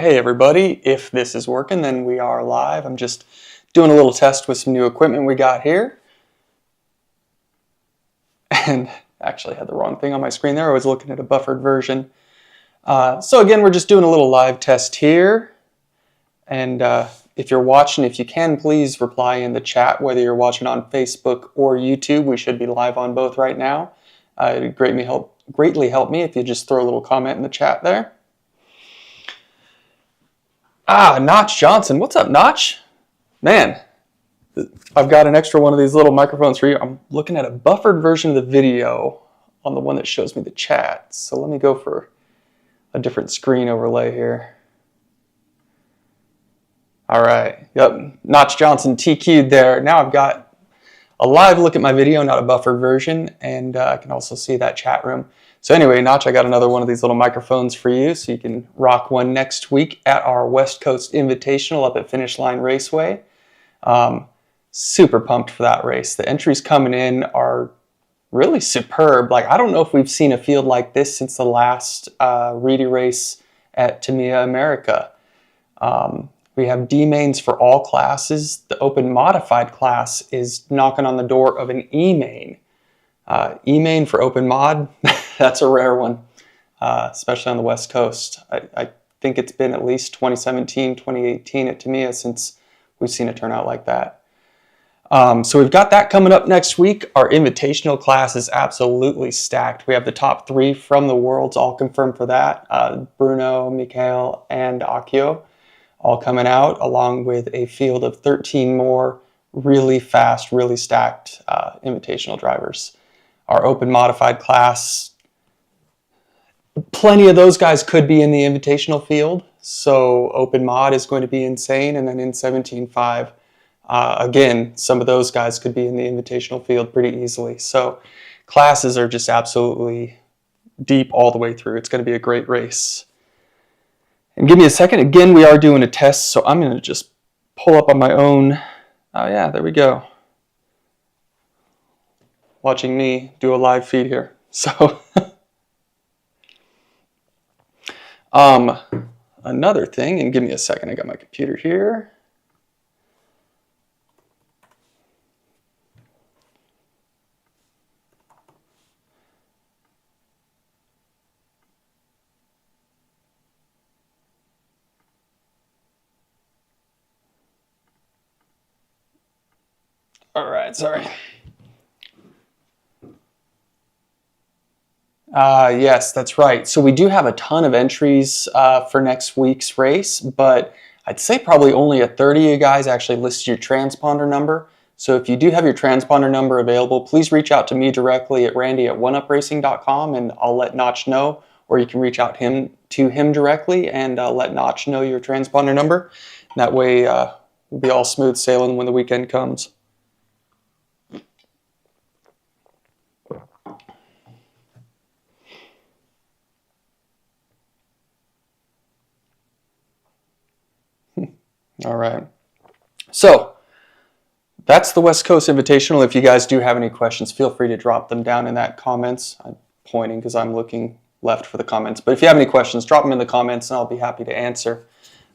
Hey everybody, if this is working, then we are live. I'm just doing a little test with some new equipment we got here. And actually had the wrong thing on my screen there. I was looking at a buffered version. So again, we're just doing a little live test here. And if you're watching, if you can, please reply in the chat, whether you're watching on Facebook or YouTube. We should be live on both right now. It would greatly help me if you just throw a little comment in the chat there. Notch Johnson. What's up, Notch? Man, I've got an extra one of these little microphones for you. I'm looking at a buffered version of the video on the one that shows me the chat. So let me go for a different screen overlay here. All right. Yep. Notch Johnson TQ'd there. Now I've got a live look at my video, not a buffered version, and I can also see that chat room. So anyway, Notch, I got another one of these little microphones for you, so you can rock one next week at our West Coast Invitational up at Finish Line Raceway. Super pumped for that race. The entries coming in are really superb. Like, I don't know if we've seen a field like this since the last Reedy race at Tamiya America. We have D mains for all classes. The open modified class is knocking on the door of an E main. E main for open mod, that's a rare one, especially on the West Coast. I think it's been at least 2017, 2018 at Tamiya since we've seen a turnout like that. So we've got that coming up next week. Our invitational class is absolutely stacked. We have the top 3 from the Worlds all confirmed for that. Bruno, Mikhail, and Akio all coming out, along with a field of 13 more really fast, really stacked invitational drivers. Our open modified class, plenty of those guys could be in the invitational field. So open mod is going to be insane. And then in 17.5, again, some of those guys could be in the invitational field pretty easily. So classes are just absolutely deep all the way through. It's going to be a great race. And give me a second. Again, we are doing a test, so I'm going to just pull up on my own. Oh yeah, there we go. Watching me do a live feed here. So another thing, and give me a second. I got my computer here. All right, sorry. Yes, that's right. So we do have a ton of entries for next week's race, but I'd say probably only a 30 of you guys actually listed your transponder number. So if you do have your transponder number available, please reach out to me directly at randy@oneupracing.com and I'll let Notch know, or you can reach out to him directly and let Notch know your transponder number. And that way we'll be all smooth sailing when the weekend comes. All right. So that's the West Coast Invitational. If you guys do have any questions, feel free to drop them down in that comments. I'm pointing because I'm looking left for the comments. But if you have any questions, drop them in the comments and I'll be happy to answer.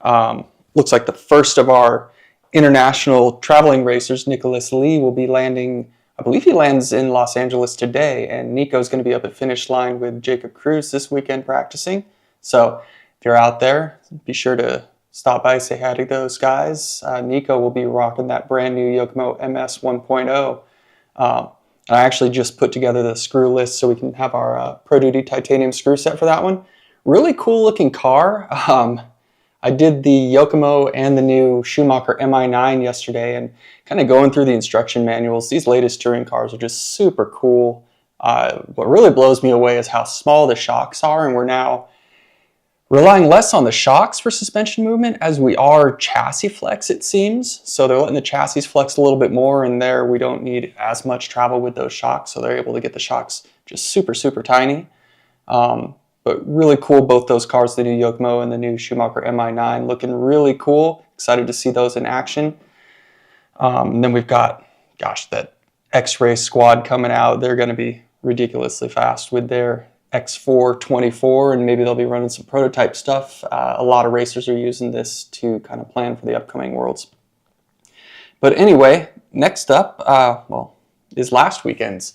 Looks like the first of our international traveling racers, Nicholas Lee, will be landing. I believe he lands in Los Angeles today. And Nico's going to be up at Finish Line with Jacob Cruz this weekend practicing. So if you're out there, be sure to stop by, say hi to those guys. Nico will be rocking that brand new Yokomo MS 1.0. I actually just put together the screw list so we can have our Pro Duty titanium screw set for that one. Really cool looking car. I did the Yokomo and the new Schumacher MI9 yesterday and kind of going through the instruction manuals. These latest touring cars are just super cool. What really blows me away is how small the shocks are, and we're now relying less on the shocks for suspension movement as we are chassis flex, it seems. So they're letting the chassis flex a little bit more, and there we don't need as much travel with those shocks, so they're able to get the shocks just super, super tiny. But really cool, both those cars, the new Yokomo and the new Schumacher MI9, looking really cool. Excited to see those in action. And then we've got, gosh, that X-Ray squad coming out. They're going to be ridiculously fast with their X424, and maybe they'll be running some prototype stuff. A lot of racers are using this to kind of plan for the upcoming Worlds. But anyway, next up, is last weekend's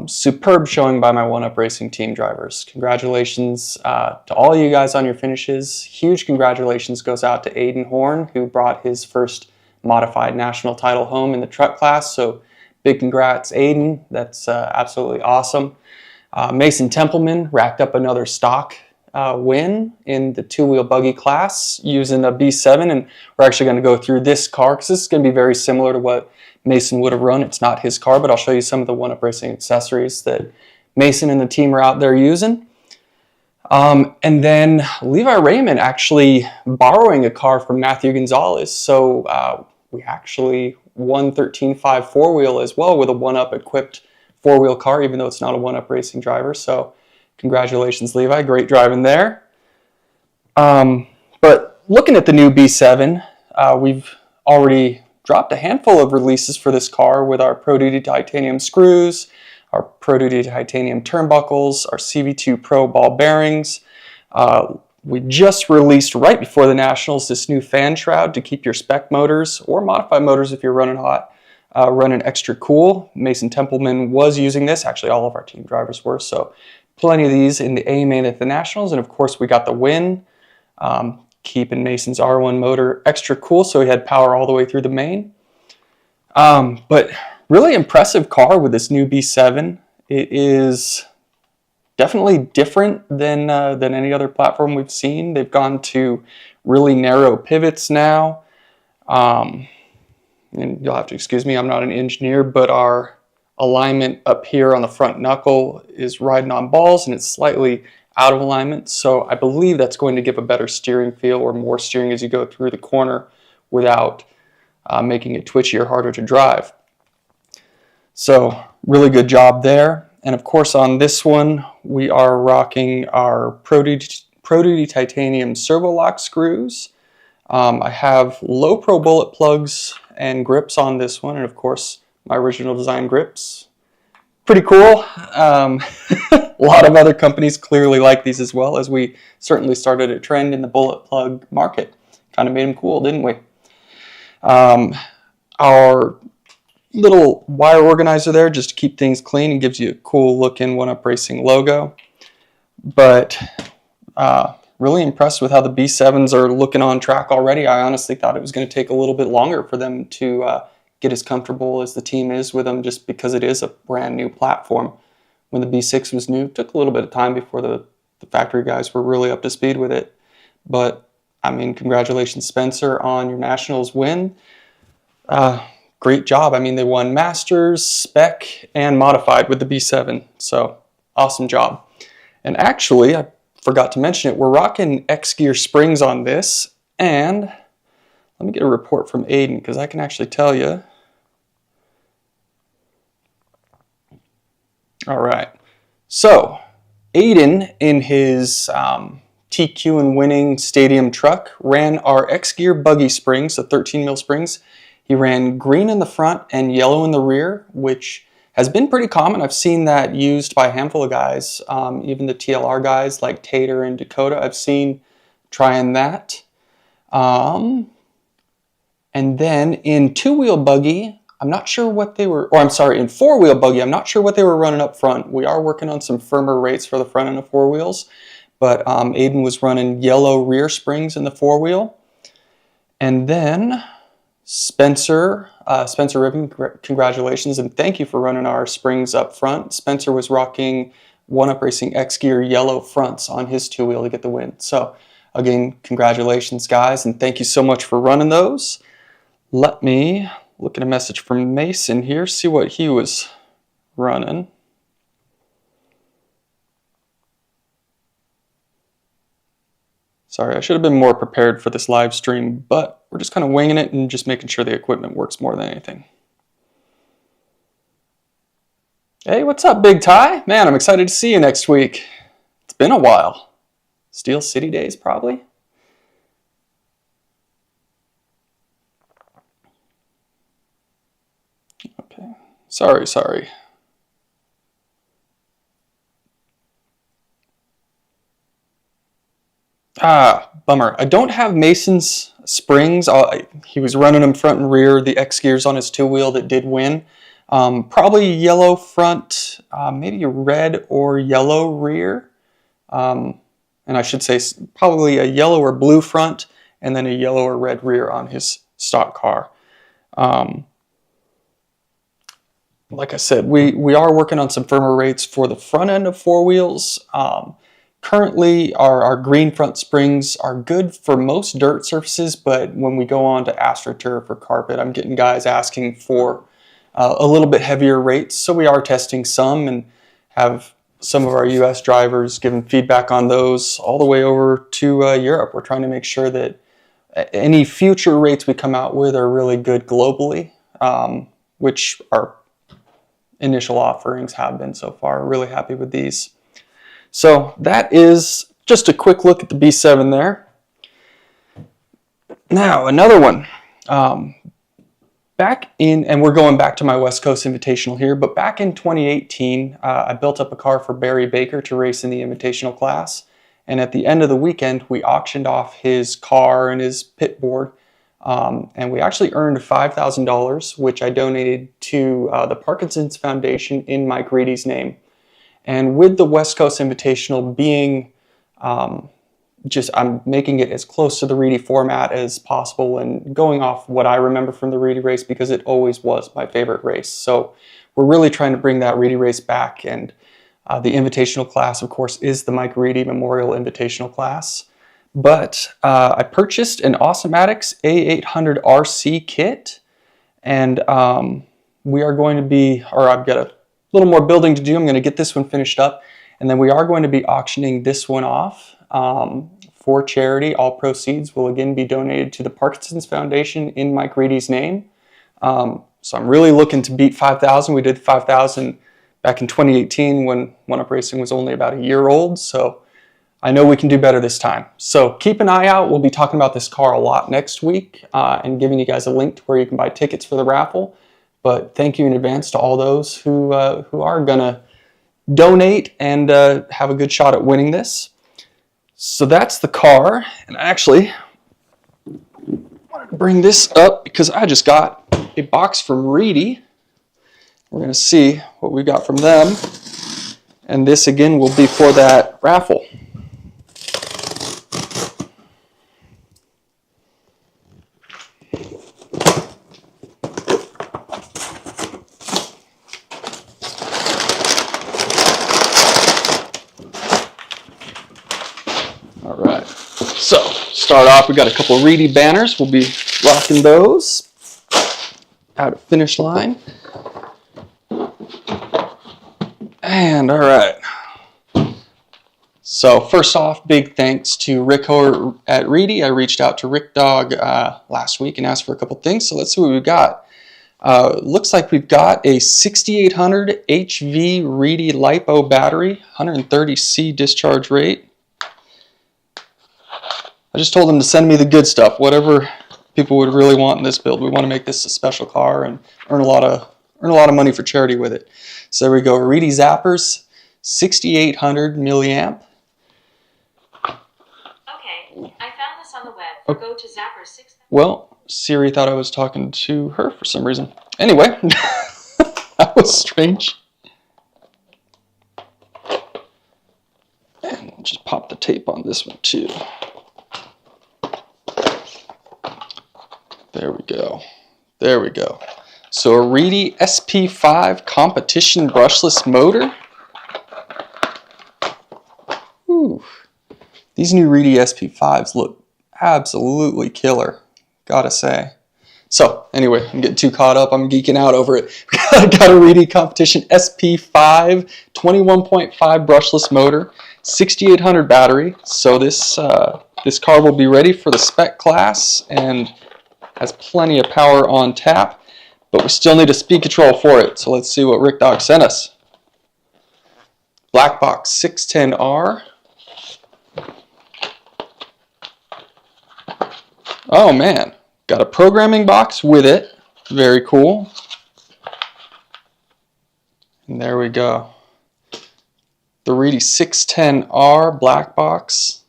superb showing by my One-Up Racing team drivers. Congratulations to all you guys on your finishes. Huge congratulations goes out to Aiden Horn, who brought his first modified national title home in the truck class. So big congrats, Aiden. That's absolutely awesome. Mason Templeman racked up another stock win in the two-wheel buggy class using a B7, and we're actually going to go through this car because this is going to be very similar to what Mason would have run. It's not his car, but I'll show you some of the One-Up Racing accessories that Mason and the team are out there using. And then Levi Raymond actually borrowing a car from Matthew Gonzalez, so we actually won 13.5 four-wheel as well with a One-Up equipped four-wheel car, even though it's not a One-Up Racing driver. So congratulations, Levi. Great driving there. But looking at the new B7, we've already dropped a handful of releases for this car with our Pro Duty titanium screws, our Pro Duty titanium turnbuckles, our CV2 Pro ball bearings. We just released right before the Nationals this new fan shroud to keep your spec motors or modified motors if you're running hot, running extra cool. Mason Templeman was using this. Actually, all of our team drivers were. So plenty of these in the A main at the Nationals. And of course, we got the win, keeping Mason's R1 motor extra cool, so he had power all the way through the main. But really impressive car with this new B7. It is definitely different than any other platform we've seen. They've gone to really narrow pivots now. And you'll have to excuse me, I'm not an engineer, but our alignment up here on the front knuckle is riding on balls and it's slightly out of alignment. So I believe that's going to give a better steering feel or more steering as you go through the corner without making it twitchy or harder to drive. So really good job there. And of course on this one, we are rocking our Pro Duty titanium servo lock screws. I have low pro bullet plugs and grips on this one, and of course my original design grips. Pretty cool. A lot of other companies clearly like these as well, as we certainly started a trend in the bullet plug market. Kind of made them cool, didn't we? Our little wire organizer there just to keep things clean and gives you a cool looking One-Up Racing logo. But really impressed with how the B7s are looking on track already. I honestly thought it was going to take a little bit longer for them to get as comfortable as the team is with them, just because it is a brand new platform. When the B6 was new, it took a little bit of time before the factory guys were really up to speed with it. But I mean, congratulations, Spencer, on your Nationals win. Great job. I mean, they won Masters, Spec, and Modified with the B7. So awesome job. And actually, I forgot to mention it, we're rocking X-Gear springs on this. And let me get a report from Aiden, because I can actually tell you. All right. So Aiden, in his TQ and winning stadium truck, ran our X-Gear buggy springs, the 13 mil springs. He ran green in the front and yellow in the rear, which has been pretty common. I've seen that used by a handful of guys, even the TLR guys like Tater and Dakota. I've seen trying that. And then in two-wheel buggy, I'm not sure what they were, or I'm sorry, in four-wheel buggy, I'm not sure what they were running up front. We are working on some firmer rates for the front end of four wheels, but Aiden was running yellow rear springs in the four-wheel. And then Spencer Ribbon, congratulations, and thank you for running our springs up front. Spencer was rocking One-Up Racing X-Gear yellow fronts on his two-wheel to get the win. So again, congratulations, guys, and thank you so much for running those. Let me look at a message from Mason here, see what he was running. Sorry, I should have been more prepared for this live stream, but we're just kind of winging it and just making sure the equipment works more than anything. Hey, what's up, Big Ty? Man, I'm excited to see you next week. It's been a while. Steel City days, probably? Okay. Sorry. Bummer. I don't have Mason's springs. He was running them front and rear, the X gears on his two-wheel that did win. Probably yellow front, maybe a red or yellow rear. And I should say probably a yellow or blue front and then a yellow or red rear on his stock car. Like I said, we are working on some firmer rates for the front end of four wheels. Currently, our green front springs are good for most dirt surfaces, but when we go on to AstroTurf or carpet, I'm getting guys asking for a little bit heavier rates. So we are testing some and have some of our US drivers giving feedback on those all the way over to Europe. We're trying to make sure that any future rates we come out with are really good globally, which our initial offerings have been so far. Really happy with these. So that is just a quick look at the B7 there. Now another one. And we're going back to my West Coast Invitational here, but back in 2018, I built up a car for Barry Baker to race in the Invitational class. And at the end of the weekend, we auctioned off his car and his pit board. And we actually earned $5,000, which I donated to the Parkinson's Foundation in Mike Reedy's name. And with the West Coast Invitational being I'm making it as close to the Reedy format as possible and going off what I remember from the Reedy race because it always was my favorite race. So we're really trying to bring that Reedy race back. And the Invitational class, of course, is the Mike Reedy Memorial Invitational class. But I purchased an Awesomatics A800 RC kit. And we are going to be, or I've got a little more building to do. I'm going to get this one finished up. And then we are going to be auctioning this one off for charity. All proceeds will again be donated to the Parkinson's Foundation in Mike Reedy's name. So I'm really looking to beat 5,000. We did 5,000 back in 2018 when One Up Racing was only about a year old. So I know we can do better this time. So keep an eye out. We'll be talking about this car a lot next week and giving you guys a link to where you can buy tickets for the raffle. But thank you in advance to all those who are going to donate and have a good shot at winning this. So that's the car. And I actually wanted to bring this up because I just got a box from Reedy. We're going to see what we got from them. And this again will be for that raffle. All right. So start off, we got a couple of Reedy banners. We'll be rocking those out at finish line. And all right. So first off, big thanks to Rick Ho at Reedy. I reached out to Rick Dog last week and asked for a couple things. So let's see what we got. Looks like we've got a 6800 HV Reedy LiPo battery, 130C discharge rate. I just told them to send me the good stuff, whatever people would really want in this build. We want to make this a special car and earn a lot of money for charity with it. So there we go. Reedy Zappers, 6800 milliamp. Okay, I found this on the web. Go to Zappers 6. Well, Siri thought I was talking to her for some reason. Anyway, that was strange. And just pop the tape on this one too. There we go. There we go. So a Reedy SP5 competition brushless motor. Ooh. These new Reedy SP5s look absolutely killer, gotta say. So anyway, I'm getting too caught up. I'm geeking out over it. Got a Reedy competition SP5 21.5 brushless motor, 6800 battery. So this car will be ready for the spec class and has plenty of power on tap, but we still need a speed control for it. So let's see what Rick Dog sent us. Black Box 610R. Oh man, got a programming box with it. Very cool. And there we go. The Reedy 610R black box.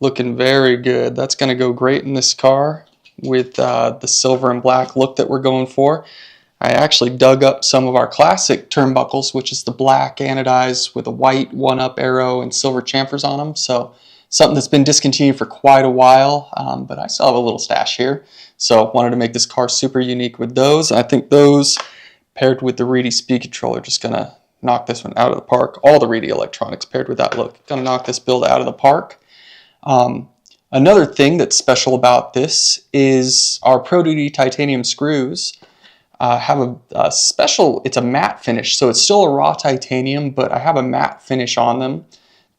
Looking very good. That's going to go great in this car with the silver and black look that we're going for. I actually dug up some of our classic turnbuckles, which is the black anodized with a white 1-up arrow and silver chamfers on them. So something that's been discontinued for quite a while, but I still have a little stash here. So wanted to make this car super unique with those. I think those paired with the Reedy speed controller are just going to knock this one out of the park. All the Reedy electronics paired with that look, going to knock this build out of the park. Another thing that's special about this is our Pro Duty titanium screws have a special, it's a matte finish, so it's still a raw titanium, but I have a matte finish on them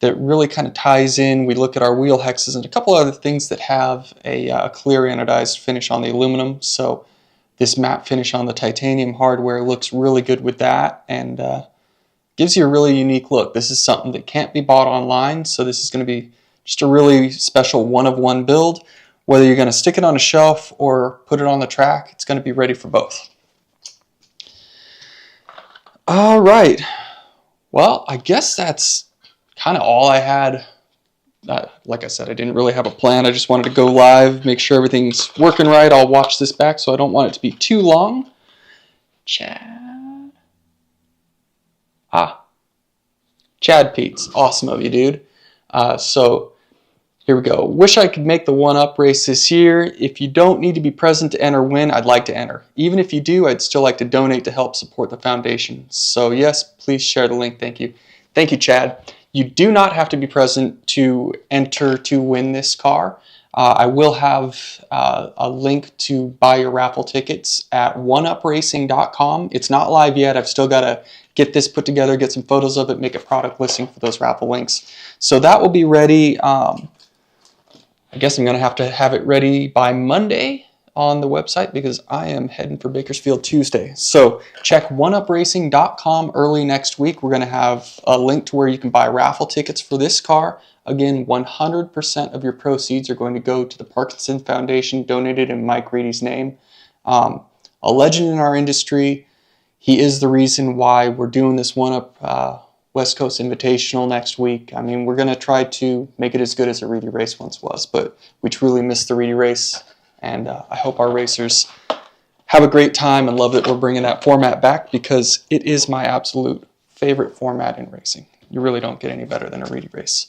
that really kind of ties in. We look at our wheel hexes and a couple other things that have a clear anodized finish on the aluminum, so this matte finish on the titanium hardware looks really good with that and gives you a really unique look. This is something that can't be bought online, so this is going to be just a really special one-of-one build. Whether you're going to stick it on a shelf or put it on the track, it's going to be ready for both. All right. Well, I guess that's kind of all I had. Like I said, I didn't really have a plan. I just wanted to go live, make sure everything's working right. I'll watch this back, so I don't want it to be too long. Chad. Chad Peets. Awesome of you, dude. So here we go. Wish I could make the 1-up race this year. If you don't need to be present to enter win, I'd like to enter. Even if you do, I'd still like to donate to help support the foundation. So yes, please share the link. Thank you. Thank you, Chad. You do not have to be present to enter to win this car. I will have a link to buy your raffle tickets at oneupracing.com. It's not live yet. I've still got to get this put together, get some photos of it, make a product listing for those raffle links. So that will be ready. I guess I'm going to have it ready by Monday on the website because I am heading for Bakersfield Tuesday. So check oneupracing.com early next week. We're going to have a link to where you can buy raffle tickets for this car. Again, 100% of your proceeds are going to go to the Parkinson Foundation, donated in Mike Reedy's name. A legend in our industry. He is the reason why we're doing this 1-up West Coast Invitational next week. I mean, we're going to try to make it as good as a Reedy race once was, but we truly miss the Reedy race, and I hope our racers have a great time and love that we're bringing that format back because it is my absolute favorite format in racing. You really don't get any better than a Reedy race.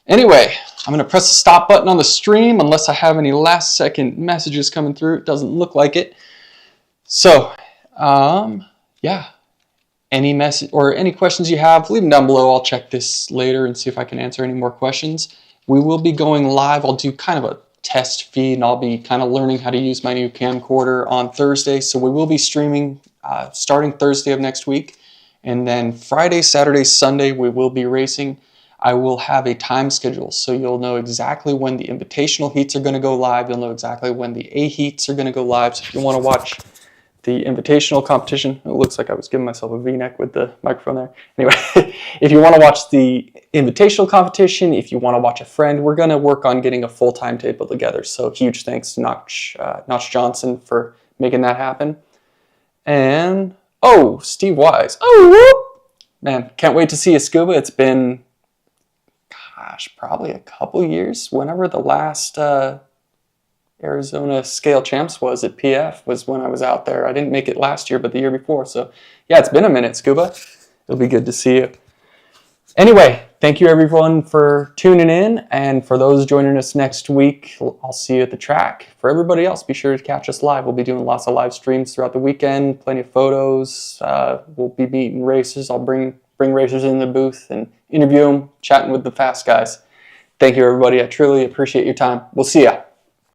Anyway, I'm going to press the stop button on the stream unless I have any last second messages coming through. It doesn't look like it. So, yeah. Any message or any questions you have, leave them down below. I'll check this later and see if I can answer any more questions. We will be going live. I'll do kind of a test feed and I'll be kind of learning how to use my new camcorder on Thursday. So we will be streaming starting Thursday of next week. And then Friday, Saturday, Sunday, we will be racing. I will have a time schedule, so you'll know exactly when the invitational heats are going to go live. You'll know exactly when the A heats are going to go live. So if you want to watch the invitational competition, it looks like I was giving myself a V-neck with the microphone there. Anyway, if you want to watch the invitational competition, if you want to watch a friend, we're going to work on getting a full timetable together. So huge thanks to Notch Johnson for making that happen. And, oh, Steve Wise. Oh, whoop. Man, can't wait to see you, Scuba. It's been, gosh, probably a couple years. Whenever the last Arizona Scale Champs was at PF was when I was out there. I didn't make it last year, but the year before. So yeah, it's been a minute, Scuba. It'll be good to see you. Anyway, thank you everyone for tuning in. And for those joining us next week, I'll see you at the track. For everybody else, be sure to catch us live. We'll be doing lots of live streams throughout the weekend, plenty of photos. We'll be meeting racers. I'll bring racers in the booth and interview them, chatting with the fast guys. Thank you, everybody. I truly appreciate your time. We'll see ya.